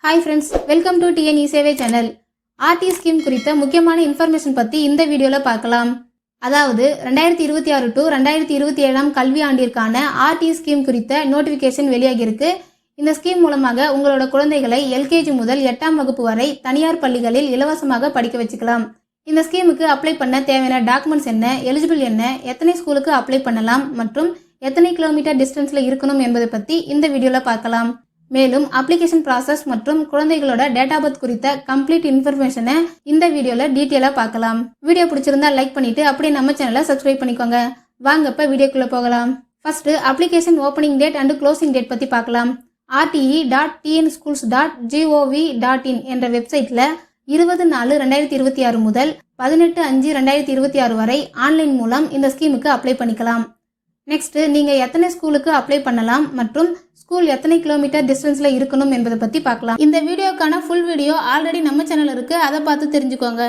Hi friends, welcome to TN eSevai channel. RD scheme குறித்த முக்கியமான information பற்றி இந்த வீடியோவில் பார்க்கலாம். அதாவது 2026 டு 2027 கல்வி ஆண்டிற்கான ஆர்டி ஸ்கீம் குறித்த நோட்டிஃபிகேஷன் வெளியாகியிருக்கு. இந்த ஸ்கீம் மூலமாக உங்களோட குழந்தைகளை எல்கேஜி முதல் 8ஆம் வகுப்பு வரை தனியார் பள்ளிகளில் இலவசமாக படிக்க வச்சுக்கலாம். இந்த ஸ்கீமுக்கு அப்ளை பண்ண தேவையான டாக்குமெண்ட்ஸ் என்ன, எலிஜிபிள் என்ன, எத்தனை ஸ்கூலுக்கு அப்ளை பண்ணலாம் மற்றும் எத்தனை கிலோமீட்டர் டிஸ்டன்ஸில் இருக்கணும் என்பதை பற்றி இந்த வீடியோவில் பார்க்கலாம். மேலும் அப்ளிகேஷன் ப்ராசஸ் மற்றும் குழந்தைகளோட டேட் ஆஃப் பர்த் குறித்த கம்ப்ளீட் இன்ஃபர்மேஷனை இந்த வீடியோவில் டீட்டெயிலாக பார்க்கலாம். வீடியோ பிடிச்சிருந்தா லைக் பண்ணிட்டு அப்படியே நம்ம சேனலை சப்ஸ்கிரைப் பண்ணிக்கோங்க. வாங்க இப்போ வீடியோக்குள்ளே போகலாம். First application opening date and closing date பற்றி பார்க்கலாம். rte.tnschools.gov.in என்ற வெப்சைட்டில் 20/4/2026 முதல் 18/5/2026 வரை ஆன்லைன் மூலம் இந்த ஸ்கீமுக்கு அப்ளை பண்ணிக்கலாம். நெக்ஸ்ட், நீங்கள் எத்தனை ஸ்கூலுக்கு அப்ளை பண்ணலாம் மற்றும் ஸ்கூல் எத்தனை கிலோமீட்டர் டிஸ்டன்ஸில் இருக்கணும் என்பதை பற்றி பார்க்கலாம். இந்த வீடியோக்கான ஃபுல் வீடியோ ஆல்ரெடி நம்ம சேனல் இருக்குது, அதை பார்த்து தெரிஞ்சுக்கோங்க.